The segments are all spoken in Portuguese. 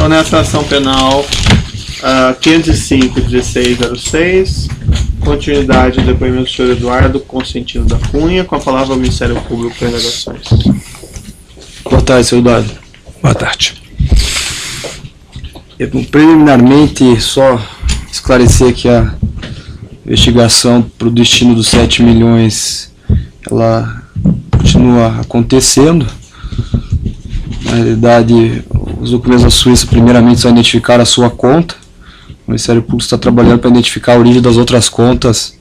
Então, nessa ação penal 505-1606, continuidade do depoimento do senhor Eduardo Consentino da Cunha, com a palavra ao Ministério Público para indagações. Boa tarde, senhor Eduardo. Boa tarde. Preliminarmente, só esclarecer que a investigação para o destino dos 7 milhões, ela continua acontecendo. Na realidade, os documentos da Suíça, primeiramente, só identificaram a sua conta. O Ministério Público está trabalhando para identificar a origem das outras contas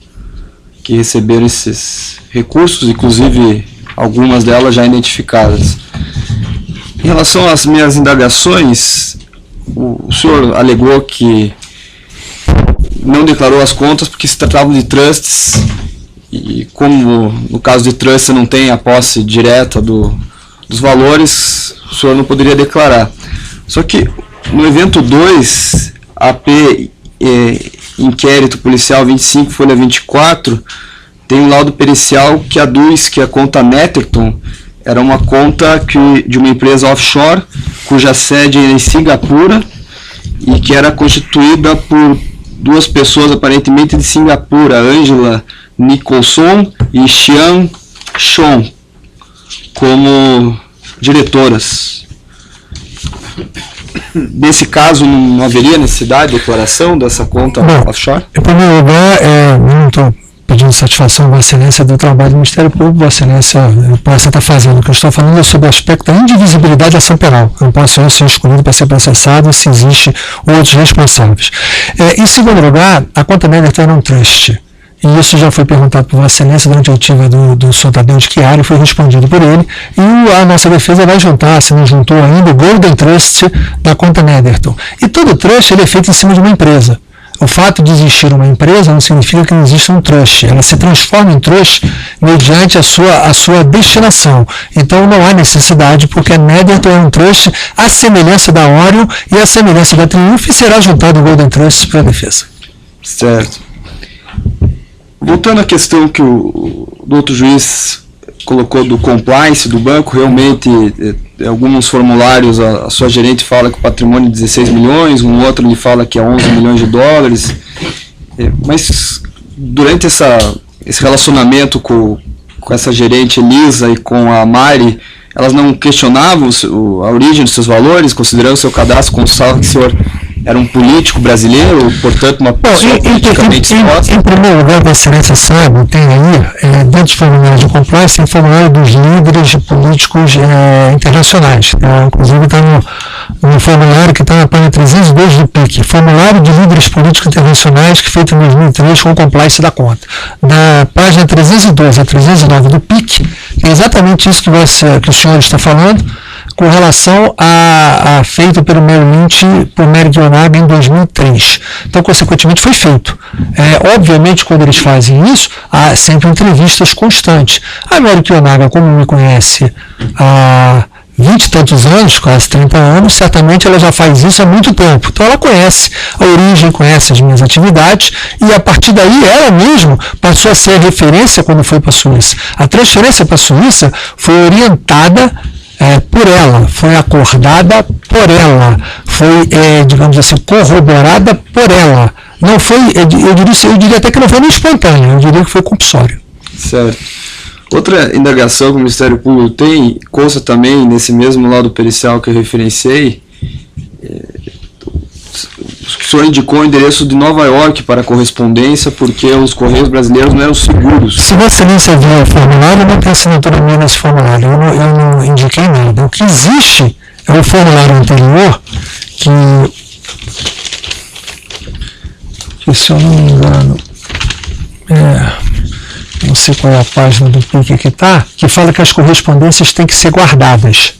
que receberam esses recursos, inclusive algumas delas já identificadas. Em relação às minhas indagações, o senhor alegou que não declarou as contas porque se tratavam de trusts, e como no caso de trust você não tem a posse direta dos valores, o senhor não poderia declarar. Só que no evento 2, AP Inquérito Policial 25, folha 24, tem um laudo pericial que aduz que a conta Netherton era uma conta de uma empresa offshore, cuja sede é em Singapura, e que era constituída por duas pessoas aparentemente de Singapura, Angela Nicholson e Xian Chong, como diretoras. Nesse caso, não haveria necessidade de declaração dessa conta offshore? Em primeiro lugar, eu não estou pedindo satisfação, Vossa Excelência, do trabalho do Ministério Público. Vossa Excelência está fazendo. O que eu estou falando é sobre o aspecto da indivisibilidade da ação penal. Eu não posso ser escolhido para ser processado se existe outros responsáveis. Em segundo lugar, a conta Netherton era um trust. E isso já foi perguntado por Vossa Excelência durante a oitiva do senhor Tadeu de Chiari, foi respondido por ele, e a nossa defesa vai juntar, se não juntou ainda, o Golden Trust da conta Netherton. E todo trust ele é feito em cima de uma empresa. O fato de existir uma empresa não significa que não exista um trust. Ela se transforma em trust mediante a sua destinação. Então não há necessidade, porque a Netherton é um trust à semelhança da Orion e à semelhança da Triumph, e será juntado o Golden Trust para a defesa. Certo. Voltando à questão que o outro juiz colocou do compliance do banco, realmente alguns formulários a sua gerente fala que o patrimônio é 16 milhões, um outro lhe fala que é 11 milhões de dólares, mas durante esse relacionamento com essa gerente Elisa e com a Mari, elas não questionavam a origem dos seus valores, considerando o seu cadastro constava que o senhor era um político brasileiro, portanto uma pessoa politicamente exposta? Em primeiro lugar, Vossa Excelência sabe, tem aí, dentro dos formulários de compliance, tem formulário dos líderes políticos internacionais. Inclusive está no formulário que está na página 302 do PIC, formulário de líderes políticos internacionais, que foi feito em 2003 com o compliance da conta. Da página 312 a 309 do PIC, é exatamente isso que o senhor está falando, com relação a feito pelo Merrill Lynch, por Merrick Yonaga em 2003. Então, consequentemente, foi feito. Obviamente, quando eles fazem isso, há sempre entrevistas constantes. A Merrick Yonaga, como me conhece há 20 e tantos anos, quase 30 anos, certamente ela já faz isso há muito tempo. Então ela conhece a origem, conhece as minhas atividades, e a partir daí ela mesma passou a ser referência quando foi para a Suíça. A transferência para a Suíça foi orientada por ela, foi acordada por ela, foi, digamos assim, corroborada por ela. Não foi, eu diria até que não foi nem espontânea, eu diria que foi compulsório. Certo. Outra indagação que o Ministério Público tem, consta também nesse mesmo laudo pericial que eu referenciei, o senhor indicou o endereço de Nova York para correspondência porque os Correios brasileiros não eram seguros. Se Vossa Excelência viu o formulário, não tem assinatura minha nesse formulário, eu não indiquei nada. O que existe é o formulário anterior que se eu não me engano, não sei qual é a página do PIC que está, que fala que as correspondências têm que ser guardadas.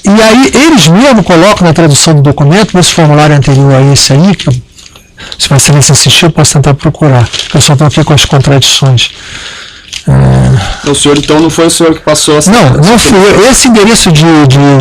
E aí eles mesmo colocam na tradução do documento, nesse formulário anterior a esse aí, que se Vossa Excelência insistir, eu posso tentar procurar, porque eu só estou aqui com as contradições. O senhor, então, não foi o senhor que passou essa... Não fui eu. Esse endereço de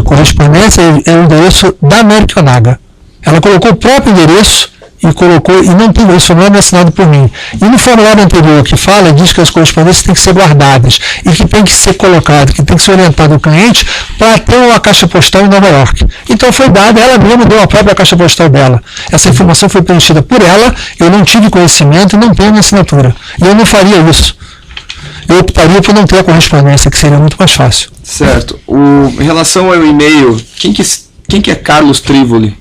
correspondência é o endereço da Merrick Yonaga. Ela colocou o próprio endereço e colocou, e não tem, esse formulário não é assinado por mim. E no formulário anterior que fala, diz que as correspondências têm que ser guardadas e que tem que ser colocado, que tem que ser orientado ao cliente para ter uma caixa postal em Nova York. Então foi dada, ela mesma deu a própria caixa postal dela. Essa informação foi preenchida por ela, eu não tive conhecimento e não tenho minha assinatura. E eu não faria isso. Eu optaria por não ter a correspondência, que seria muito mais fácil. Certo. Em relação ao e-mail, quem que é Carlos Trivoli?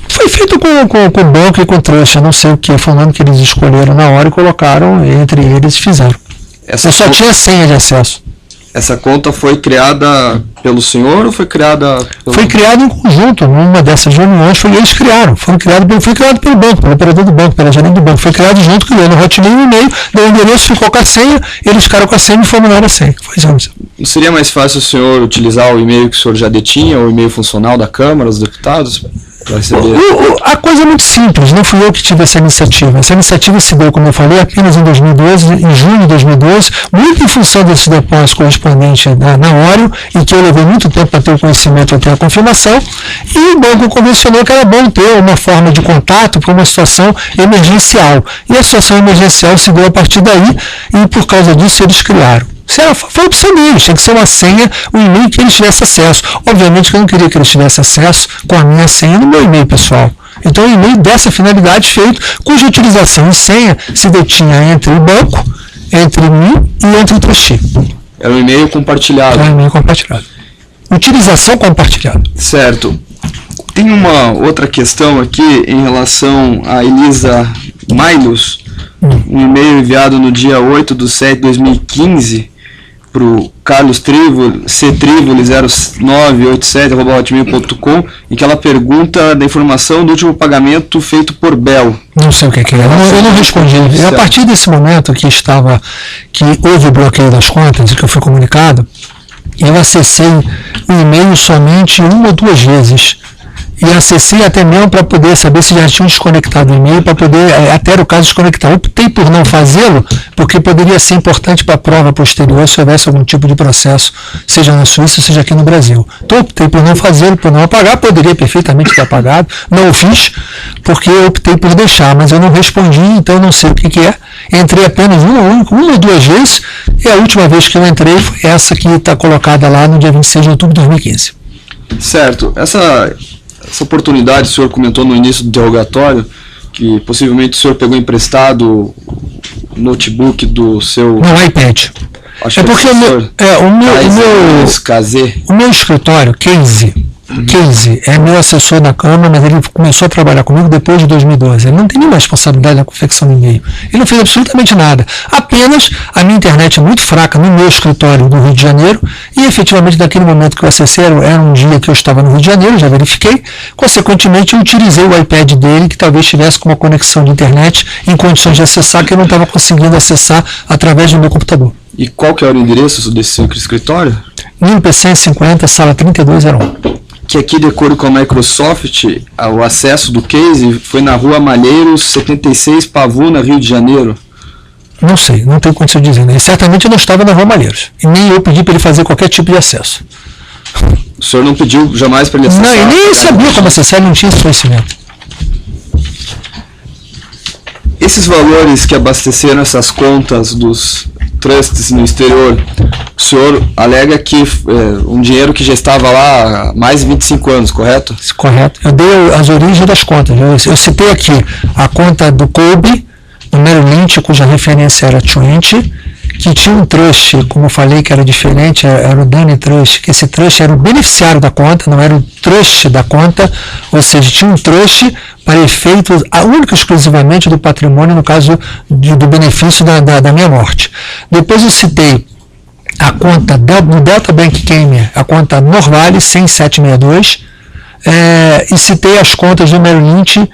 Foi feito com o banco e com o trust, eu não sei o que, foi o nome que eles escolheram na hora e colocaram, entre eles fizeram. Eu só tinha senha de acesso. Essa conta foi criada pelo senhor ou foi criada pelo... Foi criada em conjunto, numa dessas reuniões, eles criaram, foi criado pelo banco, pelo operador do banco, pela gerente do banco, foi criado junto com ele, no Hotmail e e-mail, o endereço ficou com a senha, eles ficaram com a senha e formularam a senha. Foi isso. Não seria mais fácil o senhor utilizar o e-mail que o senhor já detinha, o e-mail funcional da Câmara, os deputados? A coisa é muito simples, não fui eu que tive essa iniciativa. Essa iniciativa se deu, como eu falei, apenas em 2012, em junho de 2012, muito em função desses depósitos correspondentes na Oreo, e que eu levei muito tempo para ter o conhecimento, até a confirmação, e o banco convencionou que era bom ter uma forma de contato para uma situação emergencial. E a situação emergencial se deu a partir daí, e por causa disso eles criaram. Foi a opção deles, tinha que ser uma senha, um e-mail que eles tivessem acesso. Obviamente que eu não queria que eles tivessem acesso com a minha senha no meu e-mail pessoal. Então, o e-mail dessa finalidade feito, cuja utilização e senha se detinha entre o banco, entre mim e entre o trustee. Era um e-mail compartilhado. Era um e-mail compartilhado. Utilização compartilhada. Certo. Tem uma outra questão aqui em relação a Elisa Mailos, um e-mail enviado no dia 8/7/2015, para o Carlos Trivoli, ctrivoli0987@hotmail.com, em que ela pergunta da informação do último pagamento feito por Bell. Não sei o que é. Eu não respondi. A partir desse momento que houve o bloqueio das contas e que eu fui comunicado, eu acessei o e-mail somente uma ou duas vezes. E acessei até mesmo para poder saber se já tinham desconectado o e-mail, para poder, até era o caso, desconectar. Optei por não fazê-lo, porque poderia ser importante para a prova posterior se houvesse algum tipo de processo, seja na Suíça, seja aqui no Brasil. Então optei por não fazê-lo, por não apagar, poderia perfeitamente ter apagado, não o fiz, porque eu optei por deixar, mas eu não respondi, então eu não sei o que é. Entrei apenas uma ou duas vezes, e a última vez que eu entrei foi essa que está colocada lá no dia 26 de outubro de 2015. Certo. Essa oportunidade, o senhor comentou no início do interrogatório que possivelmente o senhor pegou emprestado o notebook do seu... Não, iPad. Acho porque o meu escritório, Casey, é meu assessor da Câmara, mas ele começou a trabalhar comigo depois de 2012. Ele não tem nenhuma responsabilidade na confecção do e-mail. Ele não fez absolutamente nada. Apenas a minha internet é muito fraca no meu escritório do Rio de Janeiro e, efetivamente, naquele momento que eu acessei, era um dia que eu estava no Rio de Janeiro, já verifiquei. Consequentemente, eu utilizei o iPad dele, que talvez tivesse com uma conexão de internet em condições de acessar, que eu não estava conseguindo acessar através do meu computador. E qual que era o endereço desse seu escritório? NIMP 150, sala 3201. Que aqui, de acordo com a Microsoft, o acesso do case foi na Rua Malheiros, 76, Pavuna, Rio de Janeiro. Não sei, não tenho condição de dizer. Né? Certamente eu não estava na Rua Malheiros. E nem eu pedi para ele fazer qualquer tipo de acesso. O senhor não pediu jamais para ele acessar? Não, eu nem sabia como acessar, ele não tinha esse conhecimento. Esses valores que abasteceram essas contas dos trusts no exterior, o senhor alega que um dinheiro que já estava lá há mais de 25 anos, correto? Correto. Eu dei as origens das contas. Eu citei aqui a conta do Kobe, no Merrill Lynch, cuja referência era 20, que tinha um trust, como eu falei, que era diferente, era o Dani Trust, que esse trust era o beneficiário da conta, não era o trust da conta, ou seja, tinha um trust para efeitos único e exclusivamente do patrimônio, no caso do benefício da minha morte. Depois eu citei a conta do Delta Bank Kenya, a conta Norvale 10762, e citei as contas do Merrill Lynch,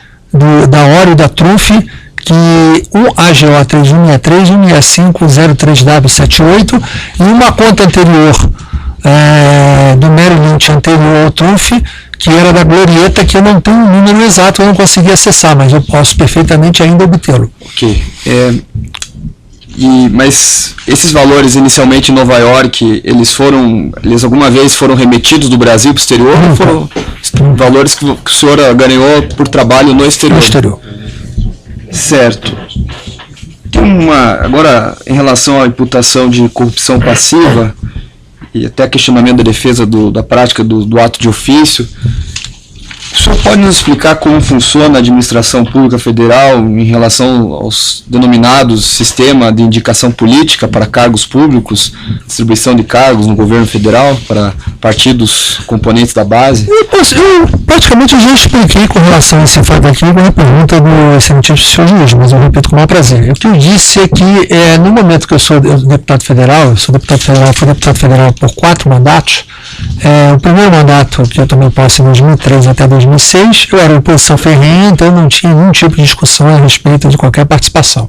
da Oreo e da Trumf, que um AGO 3163, 16503W78 e uma conta anterior do Merrill Lynch anterior ao Trumf, que era da Glorieta, que eu não tenho um número exato, eu não consegui acessar, mas eu posso perfeitamente ainda obtê-lo. Ok. Mas esses valores inicialmente em Nova York, eles alguma vez foram remetidos do Brasil para o exterior? Nunca. Valores que o senhor ganhou por trabalho no exterior. No exterior. Certo. Tem agora, em relação à imputação de corrupção passiva, e até questionamento da defesa da prática do ato de ofício, o senhor pode nos explicar como funciona a administração pública federal em relação aos denominados sistema de indicação política para cargos públicos, distribuição de cargos no governo federal para partidos componentes da base? Eu praticamente já expliquei com relação a esse fato aqui na pergunta do excelentíssimo senhor juiz, mas eu repito com o maior prazer. O que eu disse é que no momento que eu sou deputado federal, fui deputado federal por 4 mandatos. O primeiro mandato que eu tomei posse em 2003 até 2006, eu era oposição ferrenha, então eu não tinha nenhum tipo de discussão a respeito de qualquer participação.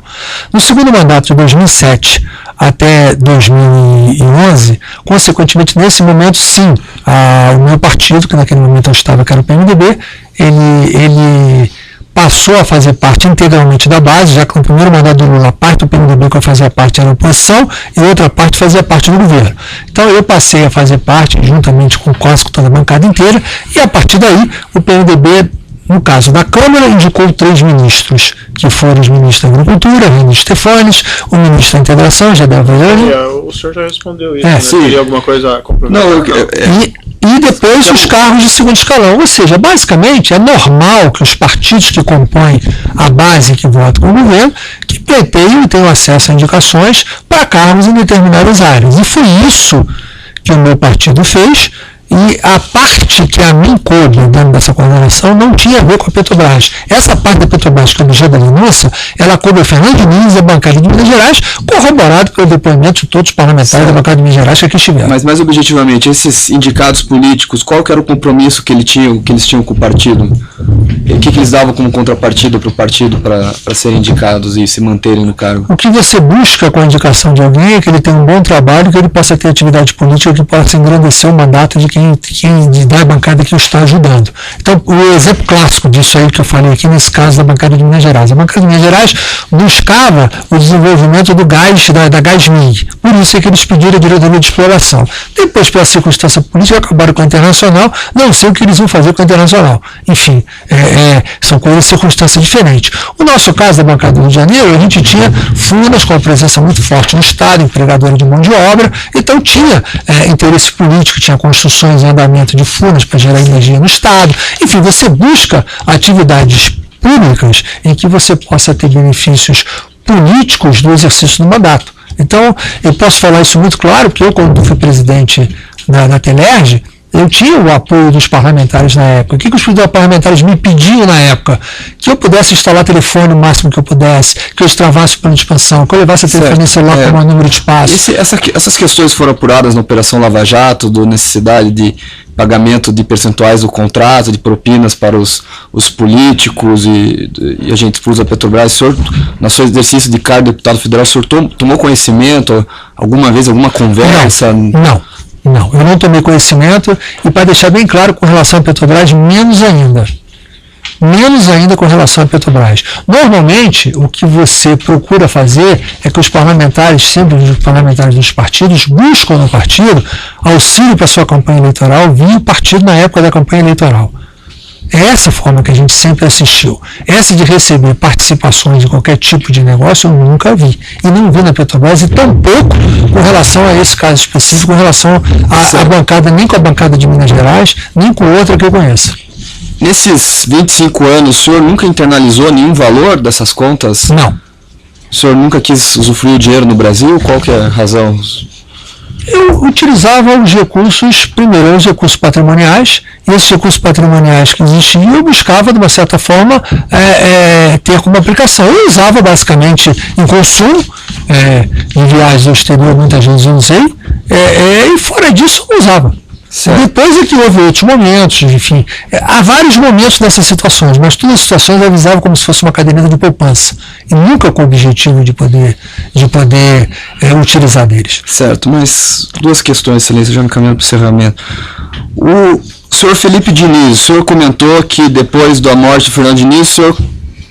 No segundo mandato, de 2007 até 2011, consequentemente, nesse momento, sim, o meu partido, que naquele momento eu estava, que era o PMDB, ele passou a fazer parte integralmente da base, já que no primeiro mandato do Lula, a parte do PMDB que eu fazia parte era a oposição e outra parte fazia parte do governo. Então eu passei a fazer parte, juntamente com o COS, com toda a bancada inteira, e a partir daí o PMDB, no caso da Câmara, indicou 3 ministros, que foram os ministros da Agricultura, Renan Stefanes, o ministro da Integração, Gedel Vaiani. O senhor já respondeu isso, né? Sim. Teria alguma coisa a complementar? E depois os cargos de segundo escalão. Ou seja, basicamente é normal que os partidos que compõem a base que votam com o governo, que pretendam e tenham acesso a indicações para cargos em determinadas áreas. E foi isso que o meu partido fez. E a parte que a mim coube dentro dessa coordenação não tinha a ver com a Petrobras. Essa parte da Petrobras, que é objeto da denúncia, ela coube a Fernando Diniz e a bancada de Minas Gerais, corroborado pelo depoimento de todos os parlamentares da bancada de Minas Gerais que aqui estiveram. Mas mais objetivamente, esses indicados políticos, qual que era o compromisso que eles tinham com o partido? O que eles davam como contrapartida para o partido para serem indicados e se manterem no cargo? O que você busca com a indicação de alguém é que ele tenha um bom trabalho, que ele possa ter atividade política, que possa engrandecer o mandato de quem da bancada que o está ajudando. Então, o exemplo clássico disso aí que eu falei aqui, nesse caso da bancada de Minas Gerais. A bancada de Minas Gerais buscava o desenvolvimento do gás, da GasMig. Por isso é que eles pediram a diretoria de exploração. Depois, pela circunstância política, acabaram com a Internacional. Não sei o que eles vão fazer com a Internacional. Enfim, são coisas, circunstâncias diferentes. O nosso caso da bancada do Rio de Janeiro, a gente tinha Furnas com uma presença muito forte no Estado, empregadora de mão de obra, então tinha interesse político, tinha construções em andamento de Furnas para gerar energia no Estado. Enfim, você busca atividades públicas em que você possa ter benefícios políticos do exercício do mandato. Então, eu posso falar isso muito claro, porque eu, quando fui presidente da Telerge, eu tinha o apoio dos parlamentares na época. O que os parlamentares me pediam na época? Que eu pudesse instalar telefone o máximo que eu pudesse, que eu extravasse o plano de expansão, que eu levasse a telefonia celular com o maior número de espaço. Essas questões foram apuradas na Operação Lava Jato, da necessidade de pagamento de percentuais do contrato, de propinas para os políticos e agentes públicos da Petrobras. O senhor, no seu exercício de cargo de deputado federal, o senhor tomou conhecimento, alguma vez, alguma conversa? Não, eu não tomei conhecimento, e para deixar bem claro, com relação à Petrobras, menos ainda com relação à Petrobras. Normalmente, o que você procura fazer é que os parlamentares, sempre os parlamentares dos partidos, buscam no partido auxílio para sua campanha eleitoral via o partido na época da campanha eleitoral. É essa forma que a gente sempre assistiu. Essa de receber participações de qualquer tipo de negócio eu nunca vi. E não vi na Petrobras, e tampouco com relação a esse caso específico, com relação à bancada, nem com a bancada de Minas Gerais, nem com outra que eu conheça. Nesses 25 anos, o senhor nunca internalizou nenhum valor dessas contas? Não. O senhor nunca quis usufruir o dinheiro no Brasil? Qual que é a razão? Eu utilizava os recursos, primeiro os recursos patrimoniais, e esses recursos patrimoniais que existiam, eu buscava, de uma certa forma, ter como aplicação. Eu usava basicamente em consumo, em viagens ao exterior muitas vezes eu usei, e fora disso eu usava. Certo. Depois é que houve outros momentos, enfim, há vários momentos dessas situações, mas todas as situações eu avisava como se fosse uma caderneta de poupança, e nunca com o objetivo de poder utilizar deles. Certo, mas duas questões, excelência, já me caminhando para o encerramento. O senhor Felipe Diniz, o senhor comentou que depois da morte de Fernando Diniz, o senhor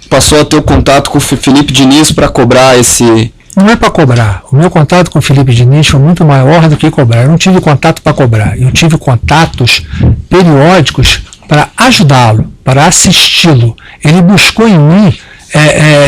passou a ter o contato com o Felipe Diniz para cobrar esse... Não é para cobrar. O meu contato com o Felipe Diniz foi muito maior do que cobrar. Eu não tive contato para cobrar. Eu tive contatos periódicos para ajudá-lo, para assisti-lo. Ele buscou em mim,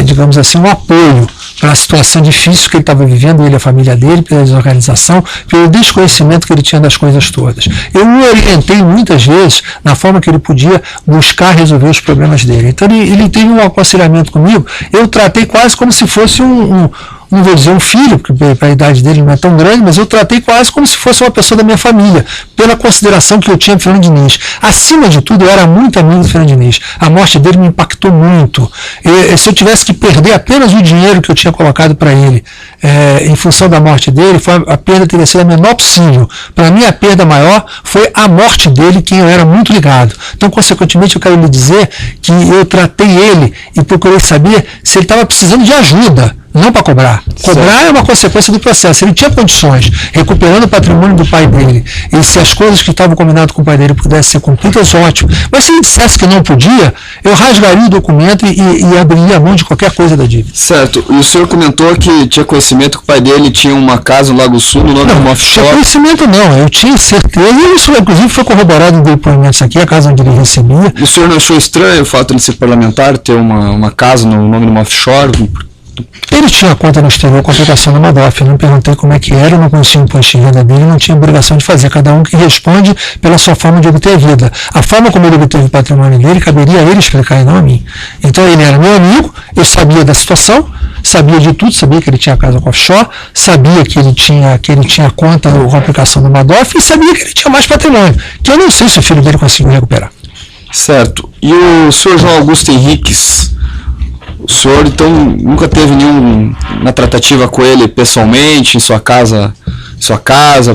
digamos assim, um apoio para a situação difícil que ele estava vivendo, ele e a família dele, pela desorganização, pelo desconhecimento que ele tinha das coisas todas. Eu o orientei muitas vezes na forma que ele podia buscar resolver os problemas dele. Então ele teve um aconselhamento comigo, eu tratei quase como se fosse não vou dizer um filho, porque a idade dele não é tão grande, mas eu tratei quase como se fosse uma pessoa da minha família, pela consideração que eu tinha do Fernando Diniz. Acima de tudo, eu era muito amigo do Fernando Diniz. A morte dele me impactou muito. Se eu tivesse que perder apenas o dinheiro que eu tinha colocado para ele, em função da morte dele, a perda teria sido a menor possível. Para mim, a perda maior foi a morte dele, quem eu era muito ligado. Então, consequentemente, eu quero lhe dizer que eu tratei ele e procurei saber se ele estava precisando de ajuda, não para cobrar. Cobrar é uma consequência do processo. Ele tinha condições, recuperando o patrimônio do pai dele, e se as coisas que estavam combinadas com o pai dele pudessem ser cumpridas, ótimo. Mas se ele dissesse que não podia, eu rasgaria o documento e abriria a mão de qualquer coisa da dívida. Certo. E o senhor comentou que tinha conhecimento que o pai dele tinha uma casa no Lago Sul, no nome de uma offshore. Não, conhecimento não. Eu tinha certeza, e isso inclusive foi corroborado em depoimentos aqui, a casa onde ele recebia. O senhor não achou estranho o fato de ele ser parlamentar, ter uma casa no nome de uma offshore? Ele tinha conta no exterior com a aplicação da Madoff. Eu não perguntei como é que era, eu não conhecia o imposto de renda dele, não tinha obrigação de fazer. Cada um que responde pela sua forma de obter a vida. A forma como ele obteve o patrimônio dele, caberia a ele explicar e não a mim. Então ele era meu amigo, eu sabia da situação, sabia de tudo, sabia que ele tinha casa com offshore, sabia que ele tinha conta com a aplicação da Madoff e sabia que ele tinha mais patrimônio, que eu não sei se o filho dele conseguiu recuperar. Certo. E o senhor João Augusto Henriques? O senhor, então, nunca teve nenhuma tratativa com ele pessoalmente, em sua casa,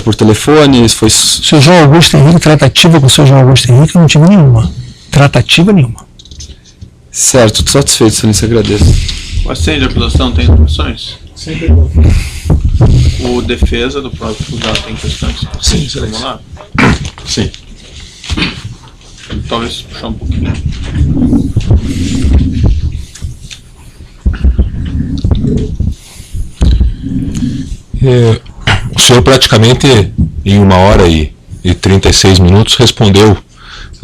por telefone? Foi... Seu João Augusto Henrique, tratativa com o seu João Augusto Henrique, eu não tive nenhuma. Tratativa nenhuma. Certo, estou satisfeito, excelência, agradeço. O assento de acusação tem informações? Sim. O defesa do próprio acusado tem questões? Sim, excelência. Sim. Talvez puxar um pouquinho. O senhor praticamente em 1h36 respondeu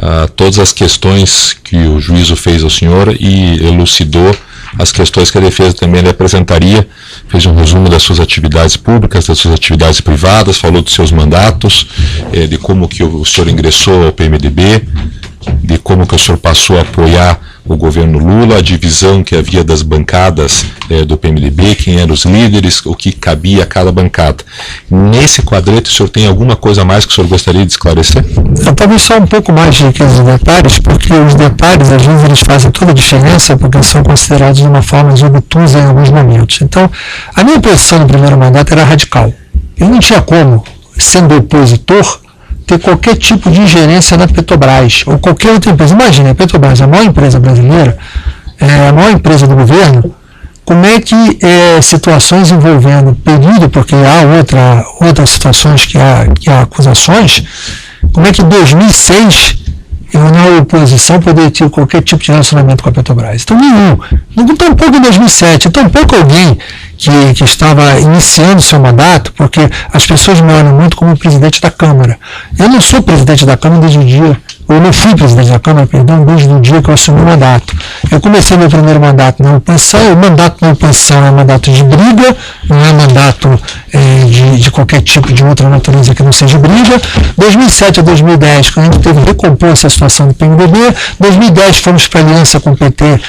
a todas as questões que o juízo fez ao senhor e elucidou as questões que a defesa também lhe apresentaria, fez um resumo das suas atividades públicas, das suas atividades privadas, falou dos seus mandatos, de como que o senhor ingressou ao PMDB, de como que o senhor passou a apoiar o governo Lula, a divisão que havia das bancadas do PMDB, quem eram os líderes, o que cabia a cada bancada. Nesse quadrante, o senhor tem alguma coisa a mais que o senhor gostaria de esclarecer? Talvez só um pouco mais de detalhes, porque os detalhes, às vezes, eles fazem toda a diferença, porque são considerados de uma forma obtusa em alguns momentos. Então, a minha posição no primeiro mandato era radical. Eu não tinha como, sendo opositor, ter qualquer tipo de ingerência na Petrobras ou qualquer outra empresa. Imagina, a Petrobras é a maior empresa brasileira, é a maior empresa do governo. Como é que situações envolvendo período, porque há outras situações que há acusações, como é que em 2006 eu, na oposição, poderia ter qualquer tipo de relacionamento com a Petrobras? Então, nenhum. Tampouco em 2007, tampouco alguém que estava iniciando seu mandato, porque as pessoas me olham muito como presidente da Câmara. Eu não sou presidente da Câmara desde o dia, eu não fui presidente da Câmara, perdão, desde o dia que eu assumi o mandato. Eu comecei meu primeiro mandato na oposição, o mandato na oposição é mandato de briga, não é mandato de qualquer tipo de outra natureza que não seja briga. 2007 a 2010, quando a gente teve que recompor essa situação do PMDB, 2010 fomos para a aliança com o PT,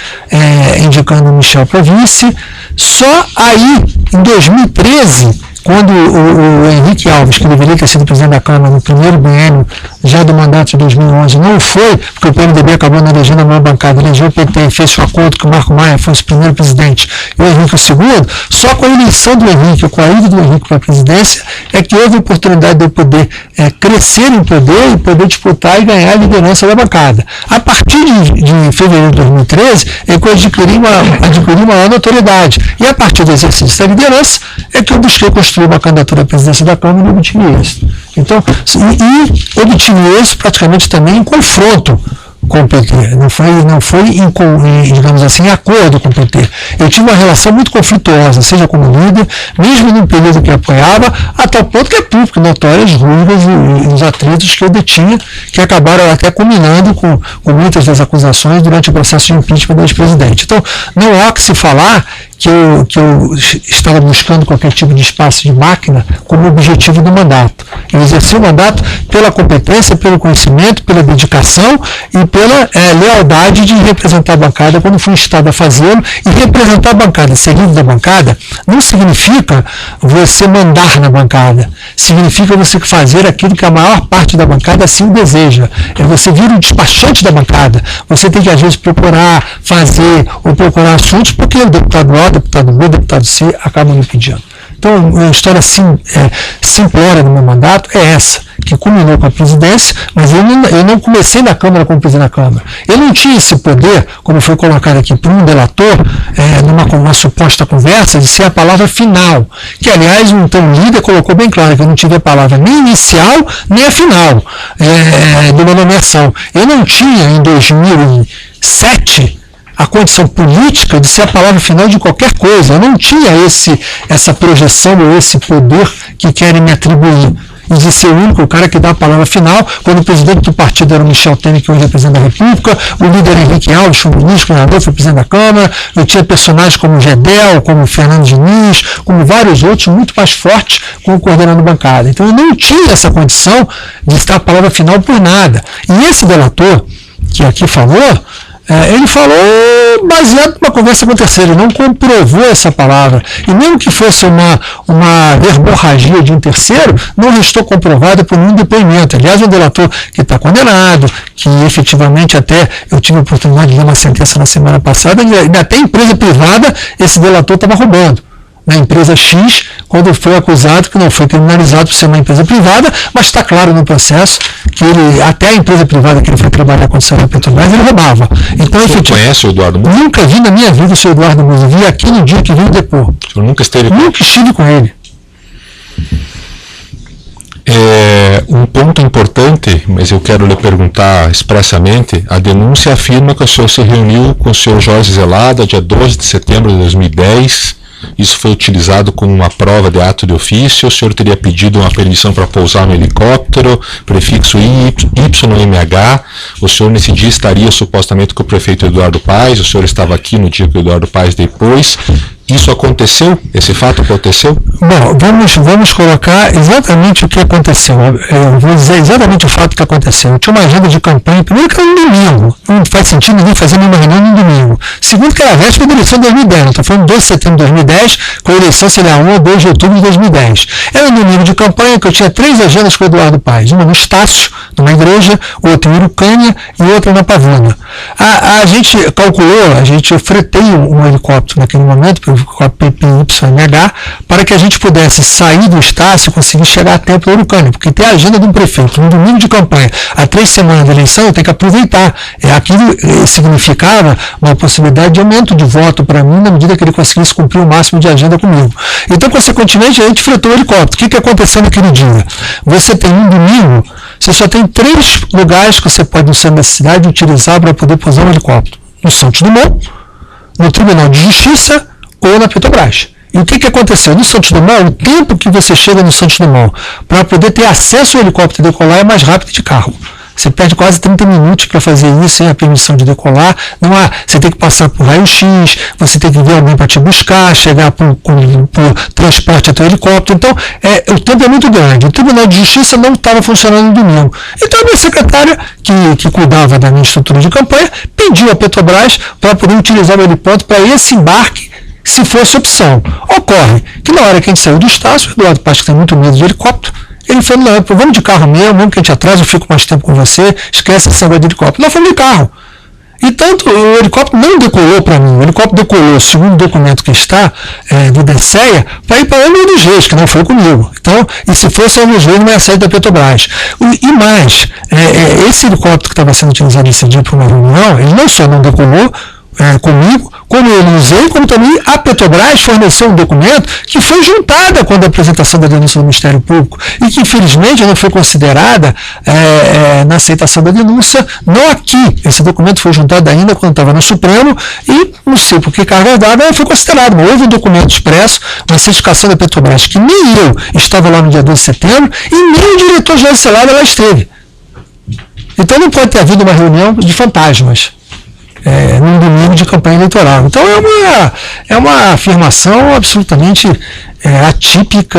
indicando o Michel para vice. Só aí, em 2013, quando o Henrique Alves, que deveria ter sido presidente da Câmara no primeiro biênio já do mandato de 2011, não foi, porque o PMDB acabou não elegendo a maior bancada, elegeu o PT, fez um acordo que o Marco Maia fosse o primeiro presidente e o Henrique o segundo. Só com a eleição do Henrique, com a ida do Henrique para a presidência, é que houve a oportunidade de eu poder crescer em poder e poder disputar e ganhar a liderança da bancada. A partir de fevereiro de 2013, é que eu adquiri maior notoriedade. E a partir do exercício dessa liderança, é que eu busquei construir uma candidatura à presidência da Câmara e obtive êxito. Então, e obtive êxito praticamente também em confronto com o PT, não foi digamos assim, em acordo com o PT. Eu tive uma relação muito conflituosa, seja como líder, mesmo num período que apoiava, a tal ponto que é público, notório, as rugas e os atritos que eu detinha, que acabaram até culminando com muitas das acusações durante o processo de impeachment do ex-presidente. Então, não há que se falar que eu estava buscando qualquer tipo de espaço de máquina como objetivo do mandato. Eu exerci o mandato pela competência, pelo conhecimento, pela dedicação e pela lealdade de representar a bancada quando fui instado a fazê-lo. E representar a bancada, ser líder da bancada, não significa você mandar na bancada. Significa você fazer aquilo que a maior parte da bancada assim deseja. É você vir o despachante da bancada. Você tem que, às vezes, procurar fazer ou procurar assuntos porque o deputado A, deputado B, deputado C acabam me pedindo. Então, a história simplória do meu mandato é essa, que culminou com a presidência, mas eu não comecei na Câmara como presidente da Câmara. Eu não tinha esse poder, como foi colocado aqui por um delator, numa suposta conversa, de ser a palavra final. Que, aliás, então, o líder colocou bem claro que eu não tive a palavra nem inicial, nem a final de uma nomeação. Eu não tinha, em 2007, a condição política de ser a palavra final de qualquer coisa. Eu não tinha essa projeção ou esse poder que querem me atribuir. E de ser o único cara que dá a palavra final, quando o presidente do partido era o Michel Temer, que hoje é presidente da República, o líder Henrique Alves, foi ministro, governador, foi presidente da Câmara, eu tinha personagens como o Gedel, como o Fernando Diniz, como vários outros, muito mais fortes, como coordenando bancada. Então eu não tinha essa condição de estar a palavra final por nada. E esse delator, que aqui falou, ele falou baseado numa conversa com o terceiro, ele não comprovou essa palavra. E mesmo que fosse uma verborragia de um terceiro, não restou comprovada por nenhum depoimento. Aliás, um delator que está condenado, que efetivamente até eu tive a oportunidade de ler uma sentença na semana passada, e até empresa privada esse delator estava roubando. Na empresa X, quando foi acusado, que não foi criminalizado por ser uma empresa privada, mas está claro no processo que ele, até a empresa privada que ele foi trabalhar quando saiu da Petrobras, ele roubava. Então, você conhece o Eduardo Musa? Nunca vi na minha vida o senhor Eduardo Musa. Vi aqui no dia que veio depor. O senhor nunca esteve com ele? Nunca estive com ele. Um ponto importante, mas eu quero lhe perguntar expressamente, a denúncia afirma que o senhor se reuniu com o senhor Jorge Zelada, dia 12 de setembro de 2010, isso foi utilizado como uma prova de ato de ofício, o senhor teria pedido uma permissão para pousar no helicóptero, prefixo YMH, o senhor nesse dia estaria supostamente com o prefeito Eduardo Paes, o senhor estava aqui no dia que o Eduardo Paes depois. Isso aconteceu? Esse fato aconteceu? Bom, vamos colocar exatamente o que aconteceu. Eu vou dizer exatamente o fato que aconteceu. Eu tinha uma agenda de campanha, primeiro que era um domingo. Não faz sentido ninguém fazer uma reunião no domingo. Segundo que era a véspera da eleição de 2010. Não estou falando 12 de setembro de 2010, com a eleição seria 1 ou 2 de outubro de 2010. Era um domingo de campanha que eu tinha 3 agendas com o Eduardo Paes. Uma no Estácio, numa igreja, outra em Urucânia e outra na Pavuna. A gente calculou, eu fretei um helicóptero naquele momento, com a PPYMH, para que a gente pudesse sair do Estácio e conseguir chegar a tempo do Urucânia, porque tem a agenda de um prefeito, um domingo de campanha, há 3 semanas da eleição, eu tenho que aproveitar. Aquilo significava uma possibilidade de aumento de voto para mim, na medida que ele conseguisse cumprir o máximo de agenda comigo. Então, consequentemente, a gente fretou o helicóptero. O que aconteceu naquele dia? Você tem um domingo, você só tem 3 lugares que você pode, no centro da cidade, utilizar para poder pousar um helicóptero. No Santos Dumont, no Tribunal de Justiça, ou na Petrobras. E o que aconteceu? No Santos Dumont, o tempo que você chega no Santos Dumont para poder ter acesso ao helicóptero e decolar é mais rápido de carro. Você perde quase 30 minutos para fazer isso sem a permissão de decolar. Não há, você tem que passar por raio-x, você tem que ver alguém para te buscar, chegar por transporte até o helicóptero. Então, o tempo é muito grande. O Tribunal de Justiça não estava funcionando no domingo. Então, a minha secretária, que cuidava da minha estrutura de campanha, pediu à Petrobras para poder utilizar o helicóptero para esse embarque, se fosse opção. Ocorre que na hora que a gente saiu do Estácio, o Eduardo Paes, que tem muito medo de helicóptero, ele falou, não, vamos de carro mesmo que a gente atrasa, eu fico mais tempo com você, esquece esse negócio de helicóptero. Nós fomos de carro. E tanto o helicóptero não decolou para mim, o helicóptero decolou, segundo o documento que está do DSEA, para ir para Angra dos Reis, que não foi comigo. Então, e se fosse Angra dos Reis, não ia sair da Petrobras. E mais, esse helicóptero que estava sendo utilizado nesse dia para uma reunião, ele não só não decolou, comigo, como eu usei, como também a Petrobras forneceu um documento que foi juntada quando a apresentação da denúncia do Ministério Público e que, infelizmente, não foi considerada na aceitação da denúncia, não aqui. Esse documento foi juntado ainda quando estava no Supremo e, não sei por que carga d'água, não foi considerado. Mas houve um documento expresso, uma certificação da Petrobras, que nem eu estava lá no dia 12 de setembro e nem o diretor-geral Celada lá esteve. Então não pode ter havido uma reunião de fantasmas num domingo de campanha eleitoral. Então é uma afirmação absolutamente atípica,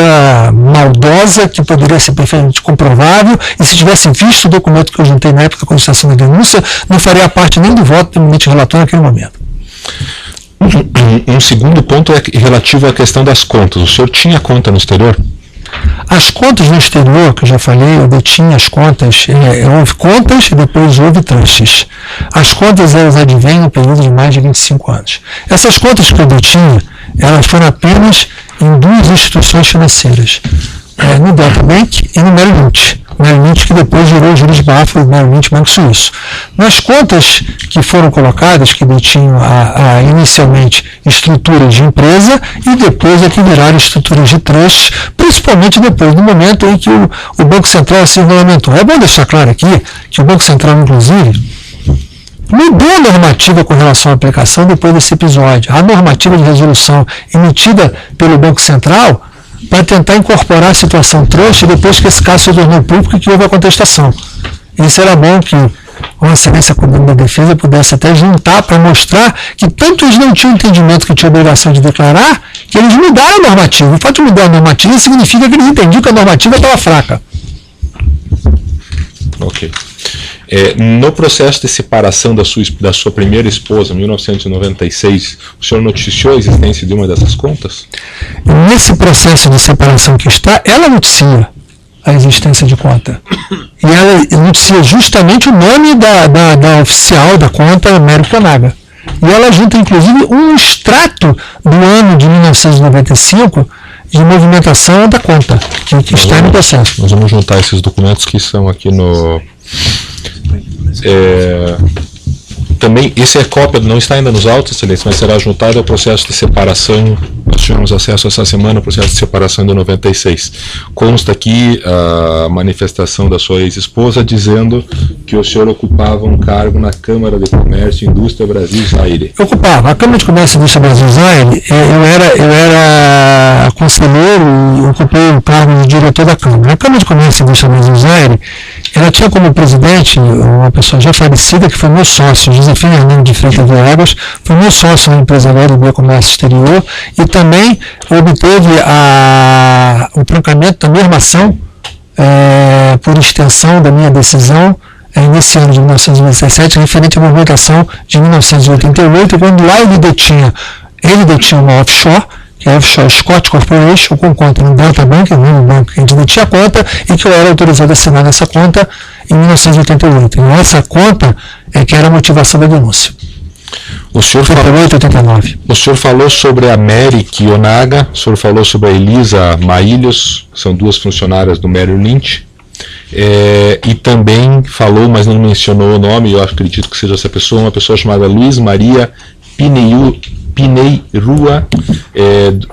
maldosa, que poderia ser perfeitamente comprovável, e se tivesse visto o documento que eu juntei na época da constituição da denúncia, não faria parte nem do voto do eminente relator naquele momento. Um segundo ponto é relativo à questão das contas. O senhor tinha conta no exterior? As contas no exterior, que eu já falei, eu detinha as contas, houve contas e depois houve trustes. As contas, elas advêm no período de mais de 25 anos. Essas contas que eu detinha, elas foram apenas em duas instituições financeiras, no Delta Bank e no Merrill Lynch. Merrill Lynch, que depois virou o juros de Barra, o Merrill Lynch Banco Suíço. Nas contas que foram colocadas, que detinham inicialmente estruturas de empresa e depois que viraram estruturas de trust, principalmente depois do momento em que o Banco Central se regulamentou. É bom deixar claro aqui que o Banco Central, inclusive, mudou a normativa com relação à aplicação depois desse episódio. A normativa de resolução emitida pelo Banco Central para tentar incorporar a situação trust depois que esse caso se tornou público e que houve a contestação. Isso era bom que uma excelência comum da defesa pudesse até juntar para mostrar que tanto eles não tinham entendimento que tinha obrigação de declarar, que eles mudaram a normativa. O fato de mudar a normativa significa que eles entendiam que a normativa estava fraca. Ok. No processo de separação da sua primeira esposa, em 1996, o senhor noticiou a existência de uma dessas contas? Nesse processo de separação que está, ela noticia a existência de conta. E ela noticia justamente o nome da oficial da conta, Américo Naga. E ela junta, inclusive, um extrato do ano de 1995 de movimentação da conta, que está no processo. Nós vamos juntar esses documentos que são aqui no... Também, essa é cópia, não está ainda nos autos, excelência, mas será juntada ao processo de separação. Nós tivemos acesso essa semana ao processo de separação de 96. Consta aqui a manifestação da sua ex-esposa dizendo que o senhor ocupava um cargo na Câmara de Comércio e Indústria Brasil-Zaire. Eu ocupava. A Câmara de Comércio e Indústria Brasil-Zaire, eu era conselheiro e ocupei o cargo de diretor da Câmara. A Câmara de Comércio e Indústria Brasil-Zaire, ela tinha como presidente uma pessoa já falecida que foi meu sócio, José Fernando de Freitas Viegas, foi meu sócio na empresa Léo do Comércio Exterior e também obteve o trancamento da minha ação por extensão da minha decisão nesse ano de 1917, referente à movimentação de 1988, quando lá ele detinha uma offshore, que é a Offshore Scott Corporation, com conta no Delta Bank, no banco que a gente detinha a conta, e que eu era autorizado a assinar nessa conta em 1988. E essa conta é que era a motivação da denúncia. O senhor falou sobre a Mary Kiyonaga, o senhor falou sobre a Elisa Maílios, são duas funcionárias do Merrill Lynch, e também falou, mas não mencionou o nome, eu acredito que seja essa pessoa, uma pessoa chamada Luiz Maria Pineirua,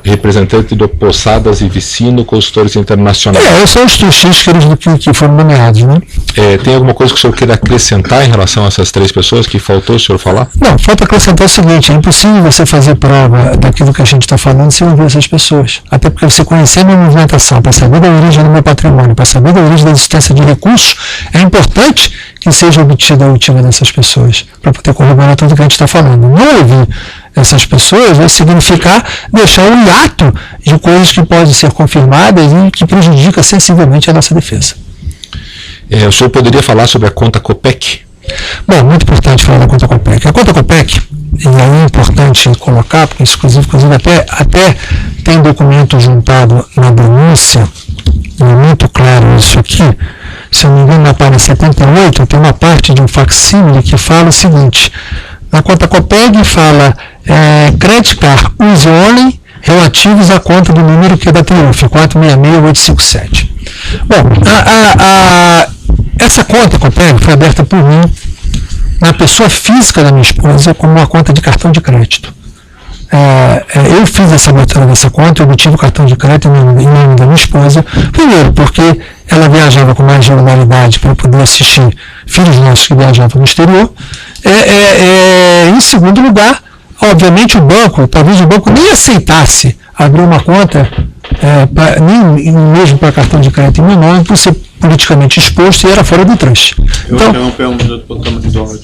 representante do Posadas e Vicino, consultores internacionais. São os trustes que foram nomeados, né? Tem alguma coisa que o senhor queira acrescentar em relação a essas três pessoas que faltou o senhor falar? Não, falta acrescentar o seguinte: é impossível você fazer prova daquilo que a gente está falando sem ouvir essas pessoas. Até porque você conhecer a minha movimentação, para saber da origem do meu patrimônio, para saber da origem da existência de recursos, é importante que seja obtida a última dessas pessoas, para poder corroborar tudo que a gente está falando. Não ouvir essas pessoas vai significar deixar um hiato de coisas que podem ser confirmadas e que prejudica sensivelmente a nossa defesa. O senhor poderia falar sobre a conta Copec? Bom, muito importante falar da conta Copec. A conta Copec, e aí é importante colocar, porque isso, inclusive até tem documento juntado na denúncia, e é muito claro isso aqui. Se eu não me engano, na página 78, tem uma parte de um facsímile que fala o seguinte: na conta Copeg fala credit card use only relativos à conta do número que é da Triunfo, 466857. Bom, essa conta Copeg foi aberta por mim na pessoa física da minha esposa como uma conta de cartão de crédito. Eu fiz essa abertura dessa conta, eu obtive o cartão de crédito em nome da minha esposa, primeiro porque ela viajava com mais regularidade para poder assistir filhos nossos que viajavam no exterior, em segundo lugar, obviamente talvez o banco nem aceitasse abrir uma conta, nem mesmo para cartão de crédito em meu nome, por ser politicamente exposto e era fora do trust. Eu interrompi um minuto para o câmera do áudio.